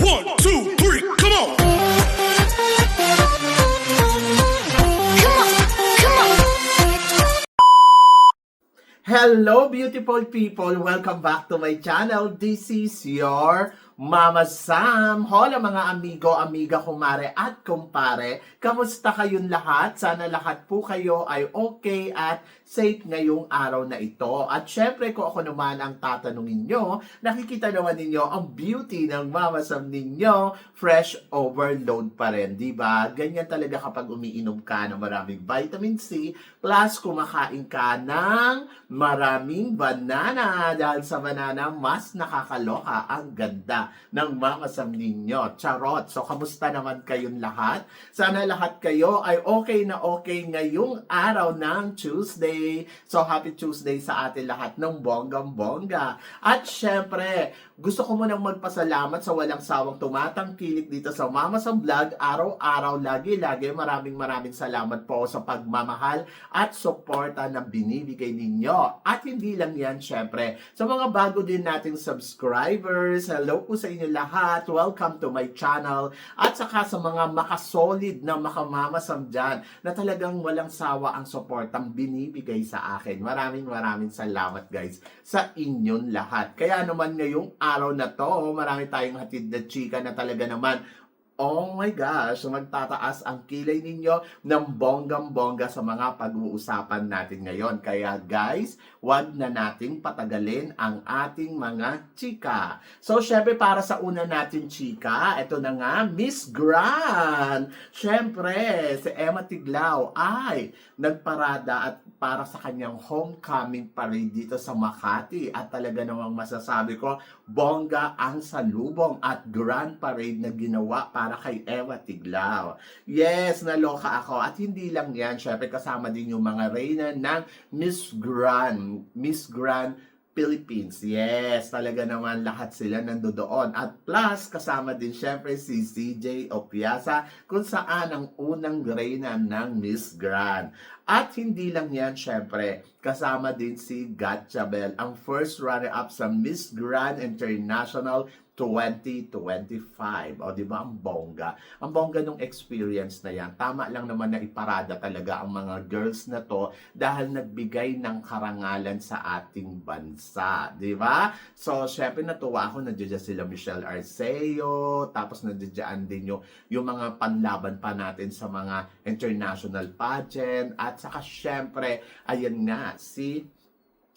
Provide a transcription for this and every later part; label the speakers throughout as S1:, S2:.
S1: 1, 2, 3, come on!
S2: Hello beautiful people! Welcome back to my channel. This is your Mama Sam. Hola mga amigo, amiga, kumare at kumpare. Kamusta kayong lahat? Sana lahat po kayo ay okay at safe ngayong araw na ito. At syempre kung ako naman ang tatanungin nyo, nakikita naman ninyo ang beauty ng Mama Sam ninyo. Fresh overload pa rin, di ba? Ganyan talaga kapag umiinom ka ng maraming vitamin C plus kumakain ka ng maraming banana. Dahil sa banana, mas nakakaloka ang ganda ng Mama Sam ninyo. Charot! So, kamusta naman kayong lahat? Sana lahat kayo ay okay na okay ngayong araw ng Tuesday. So, happy Tuesday sa atin lahat ng bonggang-bongga. At syempre, gusto ko munang magpasalamat sa walang sawang tumatangkilik dito sa Mama Sam Vlog. Araw-araw, lagi-lagi, maraming salamat po sa pagmamahal at suporta na binibigay ninyo. At hindi lang yan, syempre, sa mga bago din nating subscribers, hello po sa inyo lahat. Welcome to my channel. At saka sa mga makasolid na makamamasam dyan na talagang walang sawa ang suportang binibigay sa akin. Maraming salamat guys sa inyong lahat. Kaya naman ngayong araw na to, marami tayong hatid na chika na talaga naman, oh my gosh, magtataas ang kilay ninyo ng bonggang-bongga sa mga pag-uusapan natin ngayon. Kaya guys, wag na nating patagalin ang ating mga chika. So, syempre para sa una natin chika, ito na nga, Miss Grand. Syempre, si Emma Tiglao ay nagparada at para sa kanyang homecoming parade dito sa Makati. At talaga namang masasabi ko, bongga ang salubong at grand parade na ginawa para kay Emma Tiglao. Yes, naloka ako. At hindi lang yan, syempre kasama din yung mga reyna ng Miss Grand Philippines. Yes, talaga naman lahat sila nandoon. At plus, kasama din syempre si CJ Opiasa kung saan ang unang reyna ng Miss Grand. At hindi lang yan, syempre, kasama din si Gatchabel, ang first runner-up sa Miss Grand International 2025. O, di ba? Ang bongga. Ang bongga nung experience na yan. Tama lang naman na iparada talaga ang mga girls na to dahil nagbigay ng karangalan sa ating bansa. Di ba? So, syempre natuwa ako. Nandiyan sila Michelle Arceo. Tapos nandiyan din yung mga panlaban pa natin sa mga international pageant. At saka syempre, ayan nga,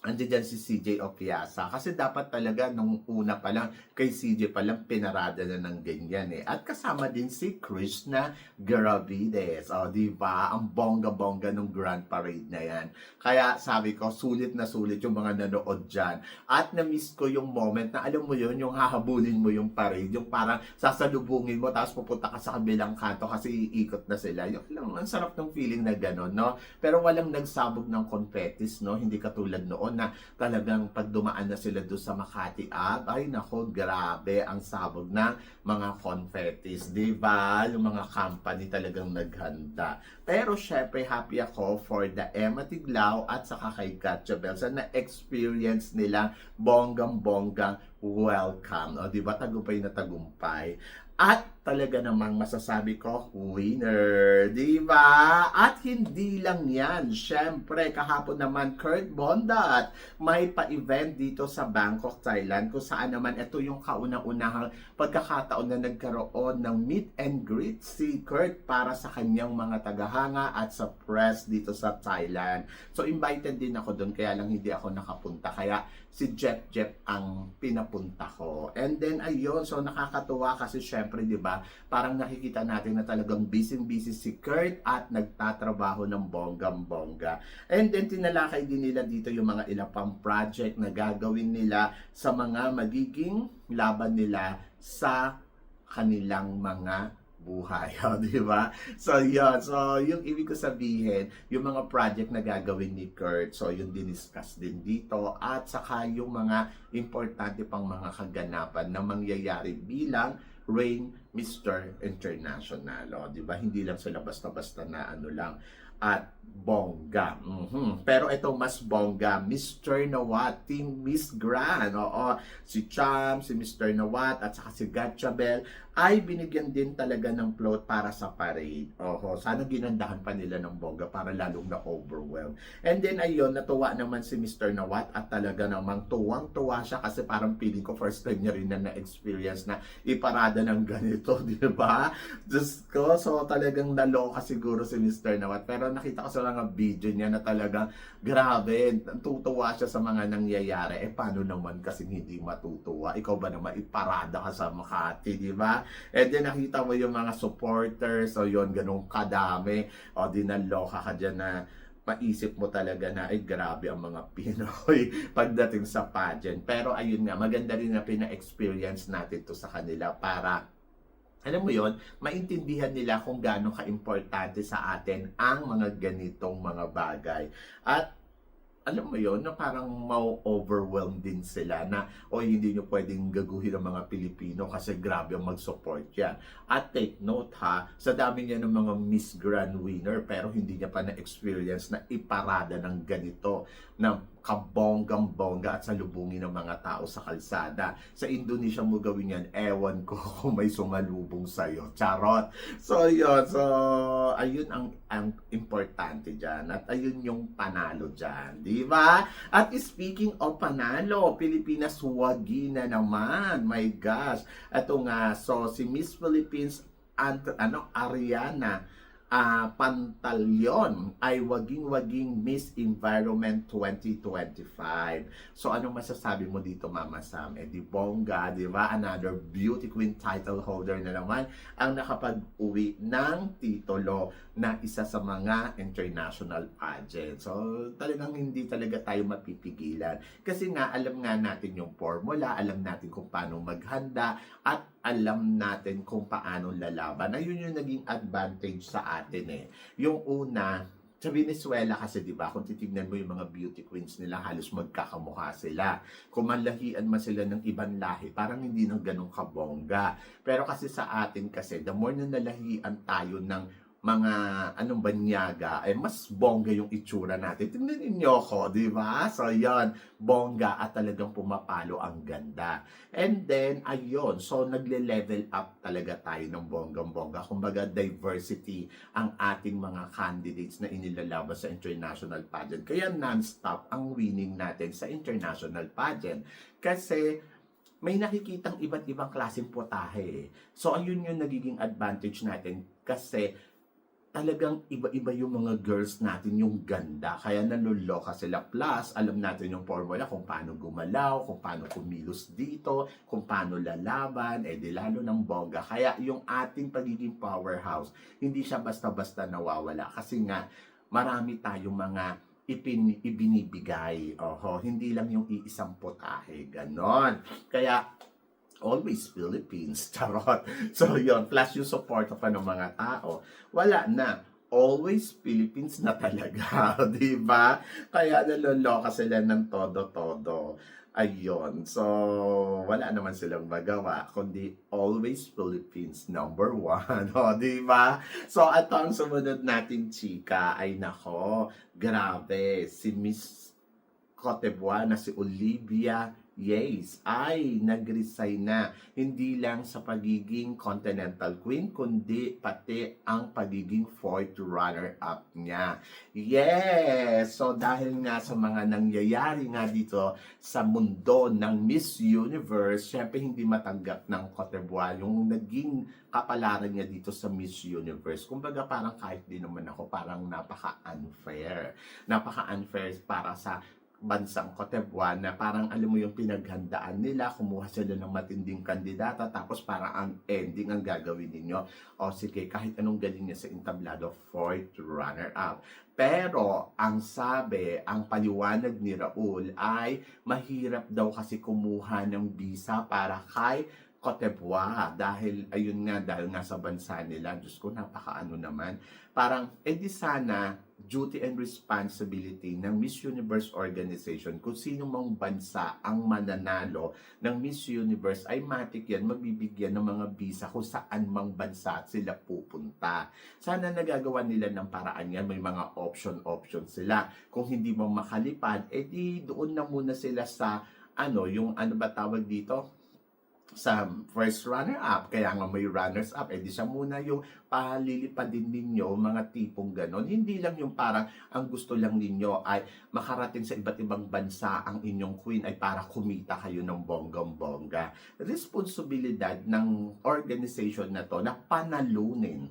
S2: andiyan si CJ Opiasa. Kasi dapat talaga nung una pa lang, kay CJ pa lang pinarada na ng ganyan eh. At kasama din si Krishna Garavides. O, diba? Ang bongga-bongga ng Grand Parade na yan. Kaya sabi ko, sulit na sulit yung mga nanood dyan. At na-miss ko yung moment na alam mo yun, yung hahabulin mo yung parade. Yung parang sasalubungin mo, tapos pupunta ka sa kabilang kanto kasi iikot na sila. Yung ang sarap ng feeling na gano'n, no? Pero walang nagsabog ng confettis, no? Hindi katulad noon na talagang pag dumaan na sila doon sa Makati Ave, ay nako, grabe ang sabog ng mga confettis, di ba? Yung mga company talagang naghanda. Pero syempre happy ako for the Emma Tiglao at saka kay Gatchabel sa na-experience nila bonggang-bonggang welcome. O, di ba? Tagumpay na tagumpay. At talaga namang masasabi ko, winner, di ba? At hindi lang yan. Syempre, kahapon naman, Kurt Bondat, may pa-event dito sa Bangkok, Thailand, kung saan naman ito yung kauna-unahang pagkakataon na nagkaroon ng meet and greet si Kurt para sa kanyang mga tagahanga at sa press dito sa Thailand. So, invited din ako doon, kaya lang hindi ako nakapunta. Kaya si Jeff ang pinapunta ko. And then, ayun, so nakakatuwa kasi syempre, di ba, parang nakikita natin na talagang busy si Kurt at nagtatrabaho ng bonggang-bongga. And then, tinalakay din nila dito yung mga ilang pang project na gagawin nila sa mga magiging laban nila sa kanilang mga buhay, di ba? So, yun. So, yung ibig ko sabihin, yung mga project na gagawin ni Kurt, so, yung diniscuss din dito, at saka yung mga importante pang mga kaganapan na mangyayari bilang Reign Mr. International, di ba? Hindi lang sila basta-basta na ano lang, at bongga. Pero ito mas bongga, Mr. Nawat, Team Miss Grand. Oo, si Cham, si Mr. Nawat, at saka si Gatchabel ay binigyan din talaga ng float para sa parade. Oho, sana ginandahan pa nila ng bongga para lalong na-overwhelm. And then ayun, natuwa naman si Mr. Nawat at talaga namang tuwang-tuwa siya kasi parang feeling ko first time niya rin na na-experience na iparada ng ganito, di ba? Diyos ko, so talagang naloka siguro si Mr. Nawat. Pero nakita ko sa mga video niya na talagang grabe, tutuwa siya sa mga nangyayari. Paano naman kasi hindi matutuwa? Ikaw ba naman iparada ka sa Makati, di ba? And then nakita mo yung mga supporters, o yun, ganun kadami. O dinaloka ka dyan na maisip mo talaga na ay grabe ang mga Pinoy pagdating sa pageant. Pero ayun nga, maganda rin na pina-experience natin to sa kanila para alam mo yon, maintindihan nila kung gaano ka-importante sa atin ang mga ganitong mga bagay. At alam mo yon na parang ma-overwhelm din sila na o hindi nyo pwedeng gaguhin ang mga Pilipino kasi grabe ang mag-support yan. At take note ha, sa dami niya ng mga Miss Grand winner pero hindi niya pa na-experience na iparada ng ganito na kabonggang-bongga at salubungin ng mga tao sa kalsada. Sa Indonesia mo gawin yan, ewan ko kung may sumalubong sa'yo. Charot! So yun, so ayun ang importante dyan at ayun yung panalo dyan. Di ba? At speaking of panalo, Pilipinas wagi na naman. My gosh. Ito nga, so si Miss Philippines Ariana Pantalyon ay waging-waging Miss Environment 2025. So anong masasabi mo dito, Mama Sam? Di bongga, di ba? Another beauty queen title holder na naman ang nakapag-uwi ng titulo na isa sa mga international pageant. So talagang hindi talaga tayo mapipigilan. Kasi nga alam nga natin yung formula, alam natin kung paano maghanda at alam natin kung paano lalaban. Ayun yung naging advantage sa atin eh. Yung una, sa Venezuela kasi 'di ba, kung titingnan mo yung mga beauty queens nila, halos magkakamukha sila. Kung manlahian man sila ng ibang lahi, parang hindi nang ganun kabongga. Pero kasi sa atin kasi, the more na nalahian tayo ng mga anong banyaga, ay mas bongga yung itsura natin. Tingnan ninyo ko, di ba? So, yan, bongga at talagang pumapalo ang ganda. And then, ayun, so nagle-level up talaga tayo ng bonggang-bongga. Kumbaga, diversity ang ating mga candidates na inilalaban sa international pageant. Kaya non-stop ang winning natin sa international pageant. Kasi, may nakikitang iba't ibang klaseng potahe. So, ayun yung nagiging advantage natin kasi talagang iba-iba yung mga girls natin, yung ganda. Kaya nanuloka sila. Plus, alam natin yung formula kung paano gumalaw, kung paano kumilos dito, kung paano lalaban, di lalo ng bongga. Kaya yung ating pagiging powerhouse, hindi siya basta-basta nawawala. Kasi nga, marami tayong mga ibinibigay. Oho, hindi lang yung iisang potahe. Ganon. Kaya, always Philippines, charot. So yon, plus yung support pa ng mga tao, wala na. Always Philippines na talaga, di ba? Kaya naloloka sila ng todo-todo. Ayun, so wala naman silang magawa, kundi always Philippines number one, o, di ba? So, ito ang sumunod nating chika, ay nako, grabe, si Miss Cote d'Ivoire na si Olivia Yes, ay nag-resign na. Hindi lang sa pagiging Continental Queen, kundi pati ang pagiging fourth runner-up niya. Yes! So dahil nga sa mga nangyayari nga dito sa mundo ng Miss Universe, syempre hindi matanggap ng Cote d'Ivoire yung naging kapalaran niya dito sa Miss Universe. Kumbaga parang kahit din naman ako, parang napaka-unfair. Napaka-unfair para sa bansang Cote d'Ivoire na parang alam mo yung pinaghandaan nila, kumuha sila ng matinding kandidata tapos parang ang ending ang gagawin ninyo. O sige, kahit anong galing niya sa entablado, fourth runner-up. Pero ang sabi, ang paliwanag ni Raul ay mahirap daw kasi kumuha ng visa para kay Cote d'Ivoire dahil ayun nga, dahil nga sa bansa nila, Diyos ko, napakaano naman. Parang, di sana duty and responsibility ng Miss Universe organization. Kung sino mang bansa ang mananalo ng Miss Universe, ay matik yan, mabibigyan ng mga visa kung saan mang bansa sila pupunta. Sana nagagawa nila ng paraan yan, may mga option sila. Kung hindi mo makalipad, edi doon na muna sila sa yung ano ba tawag dito? Sa first runner-up, kaya nga may runners-up, edi siya muna yung palilipad din ninyo, mga tipong ganon. Hindi lang yung parang ang gusto lang ninyo ay makarating sa iba't ibang bansa ang inyong queen ay para kumita kayo ng bonggang-bongga. Responsibilidad ng organization na to na panalunin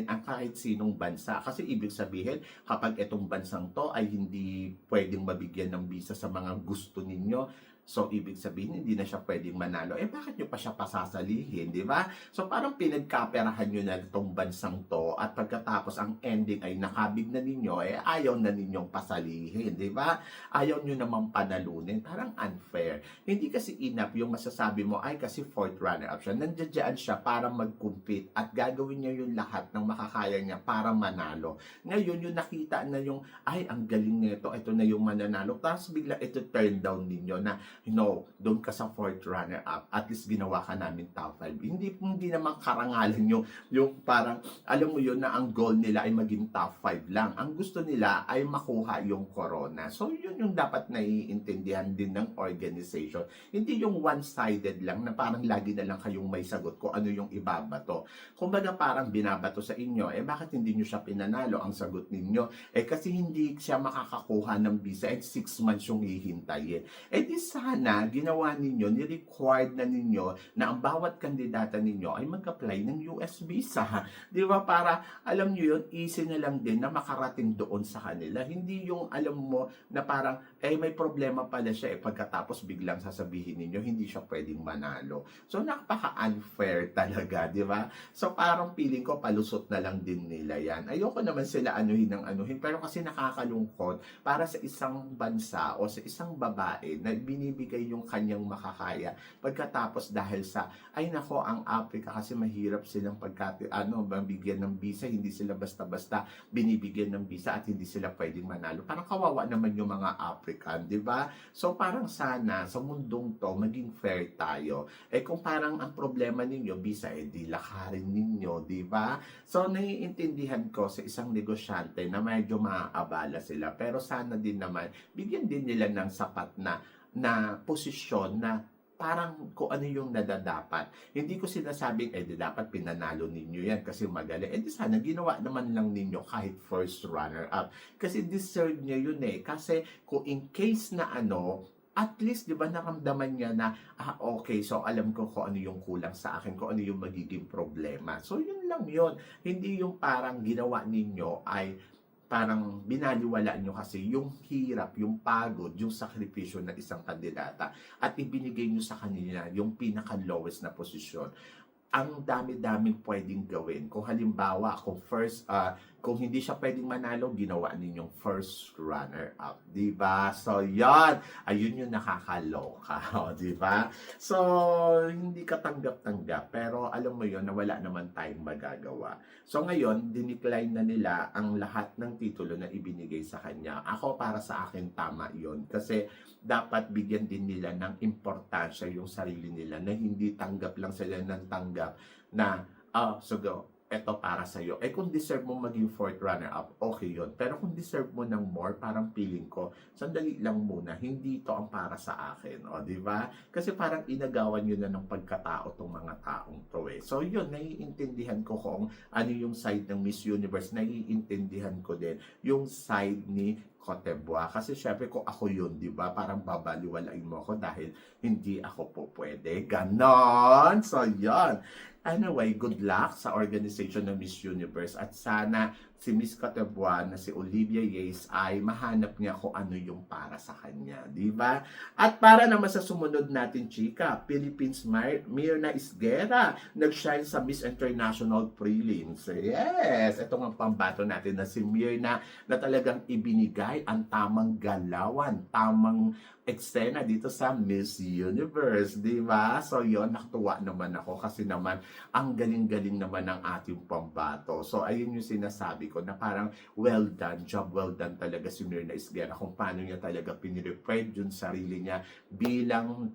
S2: ang kahit sinong bansa. Kasi ibig sabihin, kapag itong bansang to ay hindi pwedeng mabigyan ng visa sa mga gusto ninyo, so, ibig sabihin, hindi na siya pwedeng manalo. Bakit nyo pa siya pasasalihin, di ba? So, parang pinagkaperahan nyo na itong bansang to at pagkatapos ang ending ay nakabig na ninyo, ayaw na ninyong pasalihin, di ba? Ayaw nyo namang panalunin. Parang unfair. Hindi kasi enough yung masasabi mo, ay kasi fourth runner-up siya. Nandiyan siya para mag-compete at gagawin niya yung lahat ng makakaya niya para manalo. Ngayon, yung nakita na yung, ay, ang galing nito, ito na yung mananalo. Tapos bigla ito turn down ninyo na, doon ka sa fourth runner-up, at least ginawa ka namin top 5. Hindi naman karangalan yung parang, alam mo yun na ang goal nila ay maging top 5 lang. Ang gusto nila ay makuha yung corona. So, yun yung dapat naiintindihan din ng organization. Hindi yung one-sided lang na parang lagi na lang kayong may sagot kung ano yung ibabato. Kumbaga parang binabato sa inyo, bakit hindi nyo siya pinanalo? Ang sagot ninyo, kasi hindi siya makakakuha ng visa at 6 months yung hihintayin. Di sana ginawa ninyo, ni-required na ninyo na ang bawat kandidata ninyo ay mag-apply ng US visa. Di ba? Para, alam nyo yun, easy na lang din na makarating doon sa kanila. Hindi yung alam mo na parang, may problema pala siya, pagkatapos biglang sasabihin ninyo, hindi siya pwedeng manalo. So, napaka-unfair talaga, di ba? So, parang feeling ko, palusot na lang din nila yan. Ayoko naman sila anuhin ng anuhin, pero kasi nakakalungkot para sa isang bansa o sa isang babae na binibigay yung kanyang makakaya. Pagkatapos dahil sa, ay nako, ang Africa kasi mahirap silang mabigyan ng visa, hindi sila basta-basta binibigyan ng visa at hindi sila pwedeng manalo. Parang kawawa naman yung mga African, di ba? So parang sana sa mundong to maging fair tayo. Kung parang ang problema ninyo visa, di lakarin ninyo, di ba? So naiintindihan ko sa isang negosyante na medyo maaabala sila, pero sana din naman bigyan din nila ng sapat na posisyon na parang kung ano yung nadadapat. Hindi ko sinasabing, dapat pinanalo ninyo yan kasi magaling. Di sana ginawa naman lang ninyo kahit first runner-up. Kasi deserve niya yun Kasi kung in case na at least, di ba, naramdaman niya na, okay, so alam ko kung ano yung kulang sa akin, kung ano yung magiging problema. So, yun lang yun. Hindi yung parang ginawa ninyo ay parang binaliwala nyo kasi yung hirap, yung pagod, yung sakripisyo ng isang kandidata at ibinigay nyo sa kanila yung pinaka-lowest na posisyon. Ang dami-daming pwedeng gawin. Kung halimbawa, kung hindi siya pwedeng manalo, ginawa ninyong first runner-up. Diba? So, yan. Ayun yung nakakaloka. Diba? So, hindi ka tanggap-tanggap. Pero, alam mo yun, na wala naman tayong magagawa. So, ngayon, dinecline na nila ang lahat ng titulo na ibinigay sa kanya. Ako, para sa akin, tama yun. Kasi, dapat bigyan din nila ng importansya yung sarili nila na hindi tanggap lang sila ng tanggap na, eto para sa'yo. Kung deserve mo maging fourth runner-up, okay yun. Pero kung deserve mo ng more, parang feeling ko, sandali lang muna, hindi to ang para sa akin. O, di ba? Kasi parang inagawan yun na ng pagkatao tong mga taong to So, yun, naiintindihan ko kung ano yung side ng Miss Universe. Naiintindihan ko din yung side ni Cote d'Ivoire. Kasi syempre kung ako yun, di ba? Parang babaliwalain mo ako dahil hindi ako po pwede. Ganon! So, yun. Anyway, good luck sa organization ng Miss Universe at sana si Miss Cote d'Ivoire na si Olivia Yates ay mahanap niya kung ano yung para sa kanya, di ba? At para naman sa sumunod natin, chika, Philippines Myrna Isguera nag-shine sa Miss International Prelims. Yes, ito nga pambato natin na si Myrna na talagang ibinigay ang tamang galawan, tamang eksena dito sa Miss Universe, di ba? So yon, natuwa naman ako kasi naman ang galing-galing naman ng ating pambato. So ayun yung sinasabi ko na parang well done, job well done talaga si Myrna Isguera kung paano niya talaga pinirepred yung sarili niya bilang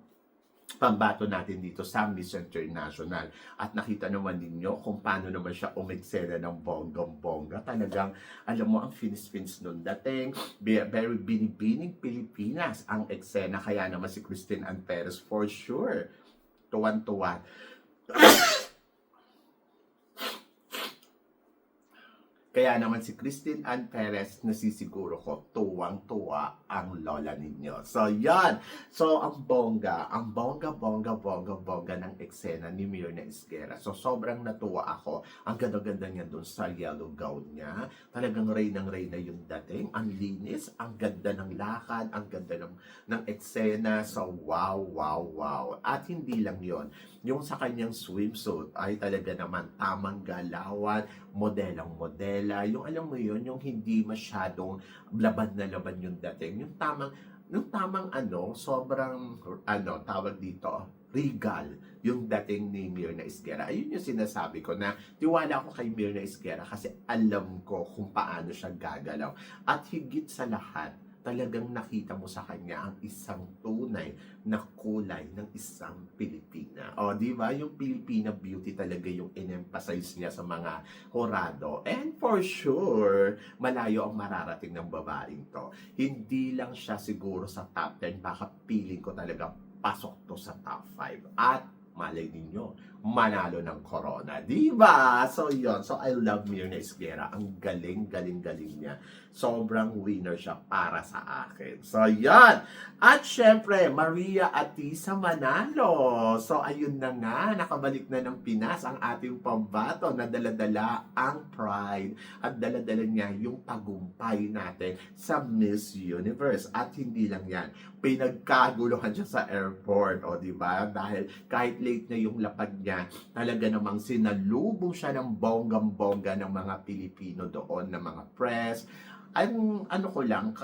S2: pambato natin dito sa Miss International. At nakita naman ninyo kung paano naman siya umeksena ng bonggang-bongga. Talagang, alam mo, ang finis-fins nun dating. Very binibining Pilipinas ang eksena. Kaya naman si Christine Ann Perez for sure. Tuwan-tuwa. Kaya naman si Christine Ann Perez, nasisiguro ko, tuwang-tuwa ang lola ninyo. So, yan. So, ang bongga ng eksena ni Myrna Isguera. So, sobrang natuwa ako. Ang ganda-ganda niya doon sa yellow gown niya. Talagang raynang-rayna yung dating. Ang linis, ang ganda ng lakad, ang ganda ng eksena. So, wow. At hindi lang yon, yung sa kanyang swimsuit ay talaga naman tamang galawan, modelang-modela, yung alam mo yun, yung hindi masyadong laban na laban yung dating, yung tamang sobrang tawag dito, regal yung dating ni Myrna Isguera. Ayun yung sinasabi ko na tiwala ako kay Myrna Isguera kasi alam ko kung paano siya gagalaw. At higit sa lahat, talagang nakita mo sa kanya ang isang tunay na kulay ng isang Pilipina. O, di ba? Yung Filipina beauty talaga yung in-emphasize niya sa mga horado. And for sure, malayo ang mararating ng babaeng to. Hindi lang siya siguro sa top 10, baka piling ko talaga pasok to sa top 5. At malay ninyo, manalo ng corona. Diba? So, yon. So, I love Myrna Isguera. Ang galing niya. Sobrang winner siya para sa akin. So, yan. At syempre, Maria Atisa Manalo. So, ayun na nga. Nakabalik na ng Pinas ang ating pambato na dala-dala ang pride at dala-dala niya yung tagumpay natin sa Miss Universe. At hindi lang yan. Pinagkaguluhan siya sa airport. O, diba? Dahil kahit late na yung lapag niya, talaga namang sinalubong siya ng bonggang-bongga ng mga Pilipino doon, ng mga press.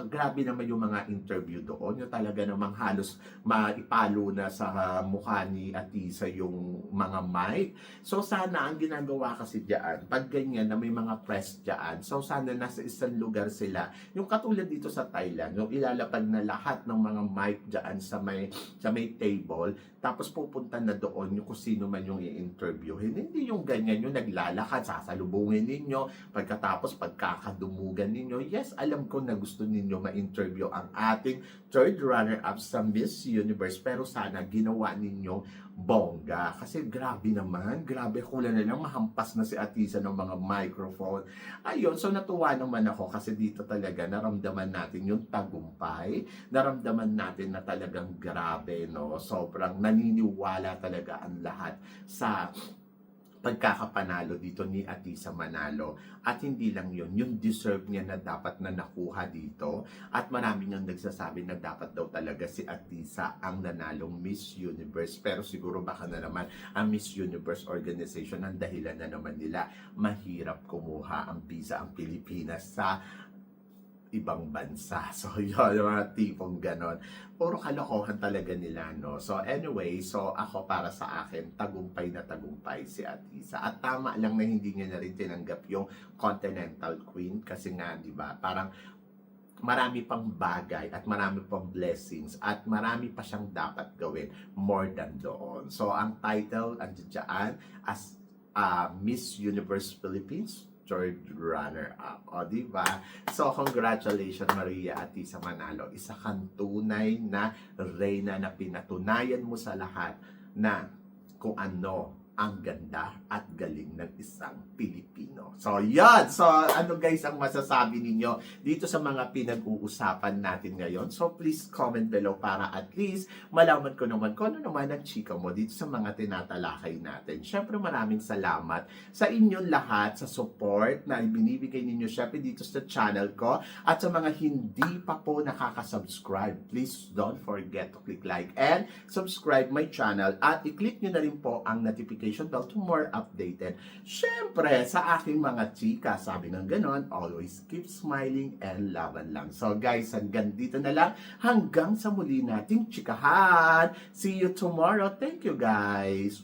S2: Grabe naman yung mga interview doon. Yung talaga namang halos maipalo na sa mukha ni Atisa yung mga mic. So sana ang ginagawa kasi diyan, pag ganyan na may mga press diyan, so sana nasa isang lugar sila. Yung katulad dito sa Thailand, yung ilalapag na lahat ng mga mic diyan sa may table, tapos pupunta na doon yung kung sino man yung i-interviewin. Hindi yung ganyan yung naglalakad, sasalubungin ninyo, pagkatapos pagkakadumugan ninyo. Yes, alam ko na gusto ninyo ma-interview ang ating third runner-up sa Miss Universe, pero sana ginawa ninyo bongga. Kasi grabe naman, kulang na lang mahampas na si Atisa ng mga microphone. Ayun, so natuwa naman ako kasi dito talaga naramdaman natin yung tagumpay, naramdaman natin na talagang grabe, no? Sobrang naniniwala talaga ang lahat sa pagkakapanalo dito ni Atisa Manalo. At hindi lang yun, yung deserve niya na dapat na nakuha dito. At marami nang nagsasabi na dapat daw talaga si Atisa ang nanalong Miss Universe. Pero siguro baka na naman ang Miss Universe organization ang dahilan na naman nila mahirap kumuha ang visa ang Pilipinas sa ibang bansa. So, yun, yung mga tipong ganon. Puro kalokohan talaga nila, no? So, anyway, so ako para sa akin, tagumpay na tagumpay si Atisa. At tama lang na hindi niya na rin tinanggap yung Continental Queen kasi nga, di ba, parang marami pang bagay at marami pang blessings at marami pa siyang dapat gawin more than doon. So, ang title, andyan as Miss Universe Philippines, third runner-up. O, diba? So, congratulations, Maria Atisa Manalo. Isa kang tunay na reyna na pinatunayan mo sa lahat na kung ano ang ganda at galing ng isang Pilipino. So, yan! So, ano guys ang masasabi ninyo dito sa mga pinag-uusapan natin ngayon? So, please comment below para at least malaman ko naman kung ano naman ang chika mo dito sa mga tinatalakay natin. Syempre, maraming salamat sa inyong lahat sa support na binibigay ninyo syempre dito sa channel ko at sa mga hindi pa po nakaka-subscribe. Please don't forget to click like and subscribe my channel at i-click nyo na rin po ang notification notification bell to more updated. Syempre, sa aking mga chika, sabi ng ganon, always keep smiling and laban lang. So guys, hanggang dito na lang. Hanggang sa muli nating chikahan. See you tomorrow. Thank you guys.